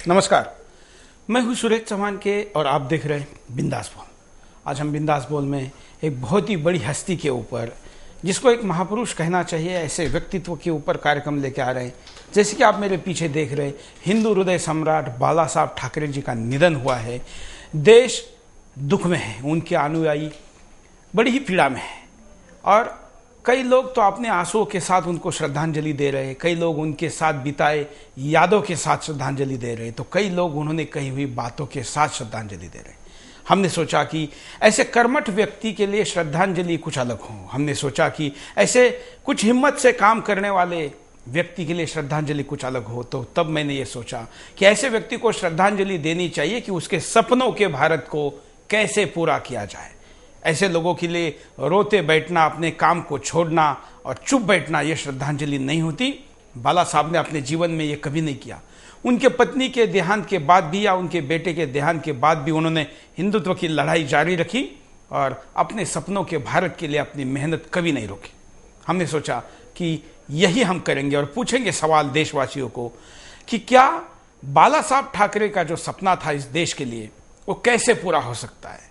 नमस्कार, मैं हूं सुरेश चौहान के और आप देख रहे हैं बिंदास बोल। आज हम बिंदास बोल में एक बहुत ही बड़ी हस्ती के ऊपर, जिसको एक महापुरुष कहना चाहिए, ऐसे व्यक्तित्व के ऊपर कार्यक्रम लेके आ रहे हैं। जैसे कि आप मेरे पीछे देख रहे हैं, हिंदू हृदय सम्राट बाला साहब ठाकरे जी का निधन हुआ है। देश दुख में है, उनके अनुयायी बड़ी ही पीड़ा में है और कई लोग तो अपने आंसुओं के साथ उनको श्रद्धांजलि दे रहे हैं, कई लोग उनके साथ बिताए यादों के साथ श्रद्धांजलि दे रहे हैं, तो कई लोग उन्होंने कही हुई बातों के साथ श्रद्धांजलि दे रहे हैं। हमने सोचा कि ऐसे कर्मठ व्यक्ति के लिए श्रद्धांजलि कुछ अलग हो। हमने सोचा कि ऐसे कुछ हिम्मत से काम करने वाले व्यक्ति के लिए श्रद्धांजलि कुछ अलग हो। तो तब मैंने ये सोचा कि ऐसे व्यक्ति को श्रद्धांजलि देनी चाहिए कि उसके सपनों के भारत को कैसे पूरा किया जाए। ऐसे लोगों के लिए रोते बैठना, अपने काम को छोड़ना और चुप बैठना, ये श्रद्धांजलि नहीं होती। बाला साहब ने अपने जीवन में ये कभी नहीं किया। उनके पत्नी के देहांत के बाद भी या उनके बेटे के देहांत के बाद भी उन्होंने हिंदुत्व की लड़ाई जारी रखी और अपने सपनों के भारत के लिए अपनी मेहनत कभी नहीं रोकी। हमने सोचा कि यही हम करेंगे और पूछेंगे सवाल देशवासियों को कि क्या बाला साहब ठाकरे का जो सपना था इस देश के लिए, वो कैसे पूरा हो सकता है।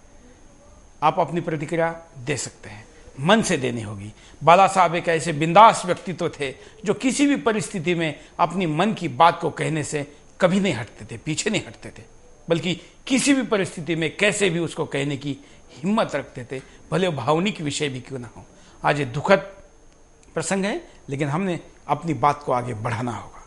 आप अपनी प्रतिक्रिया दे सकते हैं, मन से देनी होगी। बाला साहब एक ऐसे बिंदास व्यक्तित्व थे जो किसी भी परिस्थिति में अपनी मन की बात को कहने से कभी नहीं हटते थे, पीछे नहीं हटते थे, बल्कि किसी भी परिस्थिति में कैसे भी उसको कहने की हिम्मत रखते थे, भले भावनिक विषय भी क्यों ना हो। आज ये दुखद प्रसंग है, लेकिन हमने अपनी बात को आगे बढ़ाना होगा।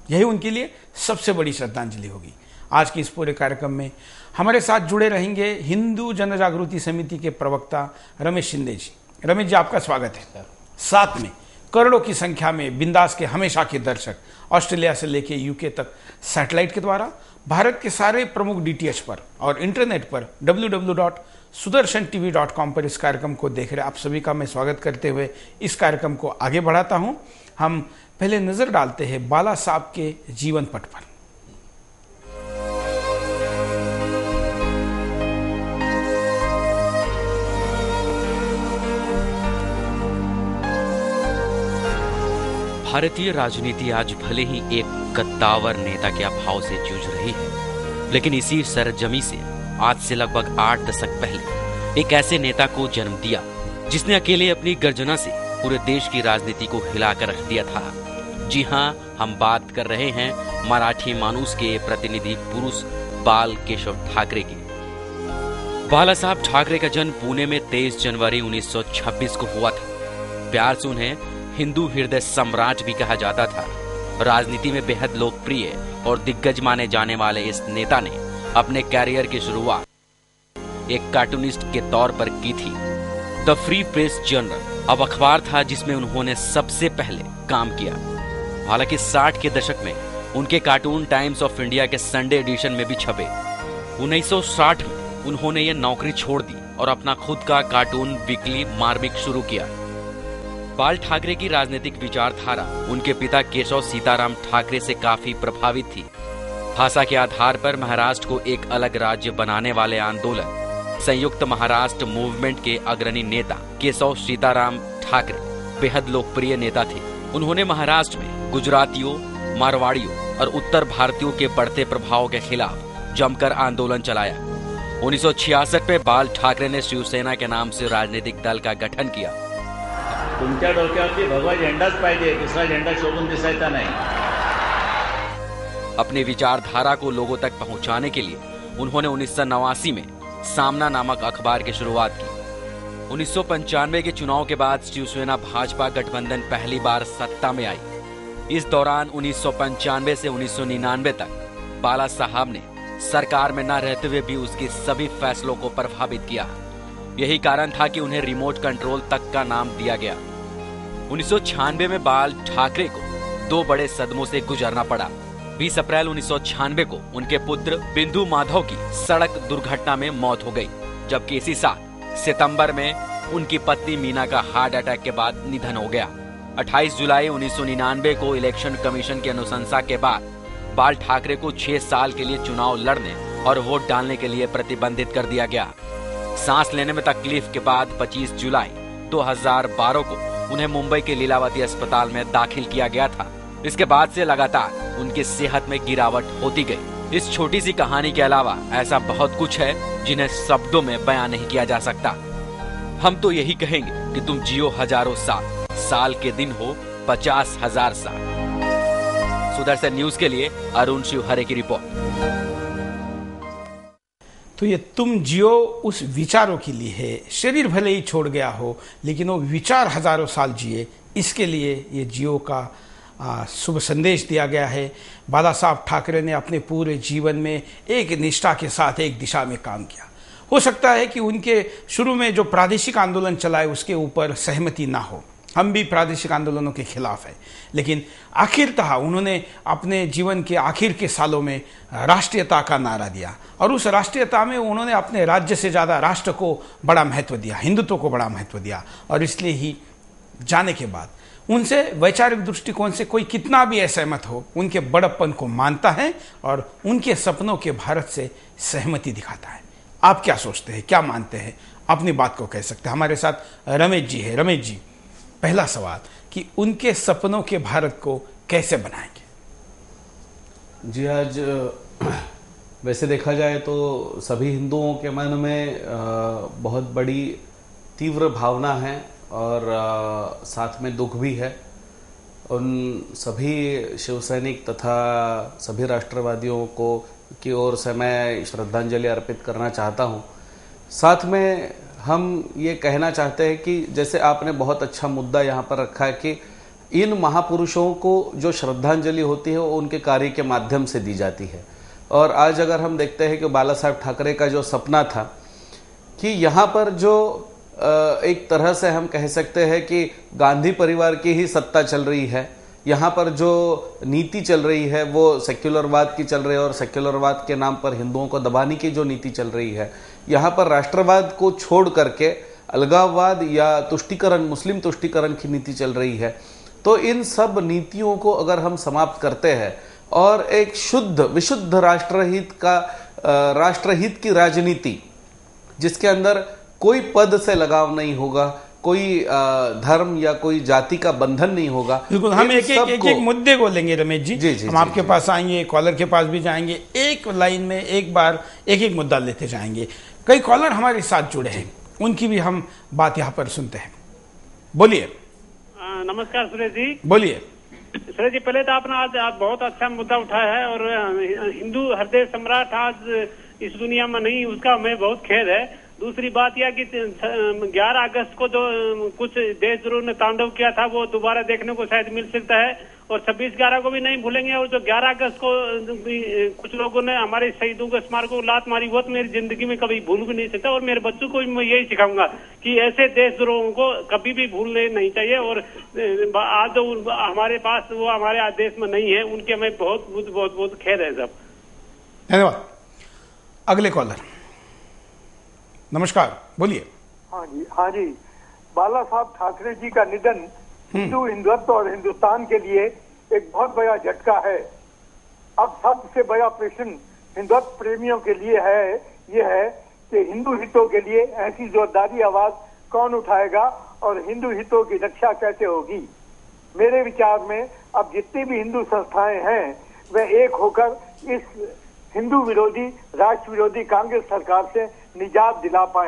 यही उनके लिए सबसे बड़ी श्रद्धांजलि होगी। आज के इस पूरे कार्यक्रम में हमारे साथ जुड़े रहेंगे हिंदू जन जागृति समिति के प्रवक्ता रमेश शिंदे जी। रमेश जी, आपका स्वागत है। साथ में करोड़ों की संख्या में बिंदास के हमेशा के दर्शक ऑस्ट्रेलिया से लेकर यूके तक सैटेलाइट के द्वारा भारत के सारे प्रमुख डीटीएच पर और इंटरनेट पर www.sudarshan.tv.com पर इस कार्यक्रम को देख रहे आप सभी का मैं स्वागत करते हुए इस कार्यक्रम को आगे बढ़ाता हूं। हम पहले नजर डालते हैं बाला साहब के जीवन पट पर। भारतीय राजनीति आज भले ही एक कद्दावर नेता के अभाव से जूझ रही है, लेकिन इसी सरजमी से आज से लगभग 8 दशक पहले एक ऐसे नेता को जन्म दिया जिसने अकेले अपनी गर्जना से पूरे देश की राजनीति को हिलाकर रख दिया था। जी हाँ, हम बात कर रहे हैं मराठी मानुस के प्रतिनिधि पुरुष बाल केशव ठाकरे की। बाला साहब ठाकरे का जन्म पुणे में 23 जनवरी 1926 को हुआ था। प्यार से उन्हें हिंदू हृदय सम्राट भी कहा जाता था। राजनीति में बेहद लोकप्रिय और दिग्गज माने जाने वाले इस नेता ने अपने कैरियर की शुरुआत एक कार्टूनिस्ट के तौर पर की थी। द फ्री प्रेस जर्नल अब अखबार था जिसमें उन्होंने सबसे पहले काम किया। हालांकि 60 के दशक में उनके कार्टून टाइम्स ऑफ इंडिया के संडे एडिशन में भी छपे। 1960 में उन्होंने ये नौकरी छोड़ दी और अपना खुद का कार्टून वीकली मार्मिक शुरू किया। बाल ठाकरे की राजनीतिक विचारधारा उनके पिता केशव सीताराम ठाकरे से काफी प्रभावित थी। भाषा के आधार पर महाराष्ट्र को एक अलग राज्य बनाने वाले आंदोलन संयुक्त महाराष्ट्र मूवमेंट के अग्रणी नेता केशव सीताराम ठाकरे बेहद लोकप्रिय नेता थे। उन्होंने महाराष्ट्र में गुजरातियों, मारवाड़ियों और उत्तर भारतीयों के बढ़ते प्रभाव के खिलाफ जमकर आंदोलन चलाया। 1966 में बाल ठाकरे ने शिवसेना के नाम से राजनीतिक दल का गठन किया। तुमच्या डोक्यावरती भगवा झेंडाच पाहिजे, दुसरा झेंडा शोभून दिसायचा नहीं। अपनी विचारधारा को लोगों तक पहुंचाने के लिए उन्होंने 1989 में सामना नामक अखबार की शुरुआत की। 1995 के चुनाव के बाद शिवसेना भाजपा गठबंधन पहली बार सत्ता में आई। इस दौरान 1995 से 1999 तक बाला साहब ने सरकार में न रहते हुए भी उसके सभी फैसलों को प्रभावित किया। यही कारण था कि उन्हें रिमोट कंट्रोल तक का नाम दिया गया। 1996 में बाल ठाकरे को 2 बड़े सदमों से गुजरना पड़ा। 20 अप्रैल 1996 को उनके पुत्र बिंदु माधव की सड़क दुर्घटना में मौत हो गई, जबकि इसी साल सितंबर में उनकी पत्नी मीना का हार्ट अटैक के बाद निधन हो गया। 28 जुलाई 1999 को इलेक्शन कमीशन की अनुशंसा के बाद बाल ठाकरे को 6 साल के लिए चुनाव लड़ने और वोट डालने के लिए प्रतिबंधित कर दिया गया। सांस लेने में तकलीफ के बाद 25 जुलाई 2012 को उन्हें मुंबई के लीलावती अस्पताल में दाखिल किया गया था। इसके बाद से लगातार उनकी सेहत में गिरावट होती गई। इस छोटी सी कहानी के अलावा ऐसा बहुत कुछ है जिन्हें शब्दों में बयां नहीं किया जा सकता। हम तो यही कहेंगे कि तुम जियो हजारों साल, साल के दिन हो 50,000 साल। सुदर्शन न्यूज के लिए अरुण शिवहरे की रिपोर्ट। तो ये तुम जियो उस विचारों के लिए है। शरीर भले ही छोड़ गया हो लेकिन वो विचार हजारों साल जिए, इसके लिए ये जियो का शुभ संदेश दिया गया है। बाला साहब ठाकरे ने अपने पूरे जीवन में एक निष्ठा के साथ एक दिशा में काम किया। हो सकता है कि उनके शुरू में जो प्रादेशिक आंदोलन चलाए उसके ऊपर सहमति ना हो, हम भी प्रादेशिक आंदोलनों के खिलाफ है, लेकिन आखिरतः उन्होंने अपने जीवन के आखिर के सालों में राष्ट्रीयता का नारा दिया और उस राष्ट्रीयता में उन्होंने अपने राज्य से ज़्यादा राष्ट्र को बड़ा महत्व दिया, हिंदुत्व को बड़ा महत्व दिया। और इसलिए ही जाने के बाद उनसे वैचारिक दृष्टिकोण से कोई कितना भी असहमत हो, उनके बड़प्पन को मानता है और उनके सपनों के भारत से सहमति दिखाता है। आप क्या सोचते हैं, क्या मानते हैं, अपनी बात को कह सकते हैं। हमारे साथ रमेश जी है। रमेश जी, पहला सवाल कि उनके सपनों के भारत को कैसे बनाएंगे? जी, आज वैसे देखा जाए तो सभी हिंदुओं के मन में बहुत बड़ी तीव्र भावना है और साथ में दुख भी है। उन सभी शिवसैनिक तथा सभी राष्ट्रवादियों को की ओर से मैं श्रद्धांजलि अर्पित करना चाहता हूं। साथ में हम ये कहना चाहते हैं कि जैसे आपने बहुत अच्छा मुद्दा यहाँ पर रखा है कि इन महापुरुषों को जो श्रद्धांजलि होती है वो उनके कार्य के माध्यम से दी जाती है। और आज अगर हम देखते हैं कि बाला साहब ठाकरे का जो सपना था कि यहाँ पर जो एक तरह से हम कह सकते हैं कि गांधी परिवार की ही सत्ता चल रही है, यहाँ पर जो नीति चल रही है वो सेक्युलरवाद की चल रही है और सेक्युलरवाद के नाम पर हिंदुओं को दबाने की जो नीति चल रही है, यहाँ पर राष्ट्रवाद को छोड़ करके अलगाववाद या तुष्टीकरण, मुस्लिम तुष्टीकरण की नीति चल रही है। तो इन सब नीतियों को अगर हम समाप्त करते हैं और एक शुद्ध विशुद्ध राष्ट्रहित की राजनीति जिसके अंदर कोई पद से लगाव नहीं होगा, कोई धर्म या कोई जाति का बंधन नहीं होगा। बिल्कुल, हम एक मुद्दे को लेंगे रमेश जी। जी, हम आपके पास आएंगे, कॉलर के पास भी जाएंगे, एक लाइन में एक बार एक मुद्दा लेते जाएंगे। कई कॉलर हमारे साथ जुड़े हैं, उनकी भी हम बात यहाँ पर सुनते हैं। बोलिए। नमस्कार सुरेश जी। बोलिए। सुरेश जी, पहले तो आपने आज बहुत अच्छा मुद्दा उठाया है और हिंदू हृदय सम्राट आज इस दुनिया में नहीं, उसका हमें बहुत खेद है। दूसरी बात यह कि 11 अगस्त को जो कुछ देशद्रोह ने तांडव किया था वो दोबारा देखने को शायद मिल सकता है और 26/11 को भी नहीं भूलेंगे। और जो 11 अगस्त को कुछ लोगों ने हमारे शहीदों के स्मारक को लात मारी, वो तो मेरी जिंदगी में कभी भूल भी नहीं सकता। और मेरे बच्चों को भी मैं यही सिखाऊंगा कि ऐसे देशद्रोहों को कभी भी भूलने नहीं चाहिए। और आज जो हमारे पास वो हमारे आज देश में नहीं है, उनके हमें बहुत खेद है सब। धन्यवाद। अगले कॉलर। नमस्कार, बोलिए। हाँ जी, बाला साहब ठाकरे जी का निधन हिंदुत्व और हिंदुस्तान के लिए एक बहुत बड़ा झटका है। अब सबसे बड़ा प्रश्न हिंदुत्व प्रेमियों के लिए है, ये है कि हिंदू हितों के लिए ऐसी जोरदारी आवाज कौन उठाएगा और हिंदू हितों की रक्षा कैसे होगी। मेरे विचार में अब जितनी भी हिंदू संस्थाएं हैं वे एक होकर इस हिंदू विरोधी, राष्ट्र विरोधी कांग्रेस सरकार से निजात दिला पाए।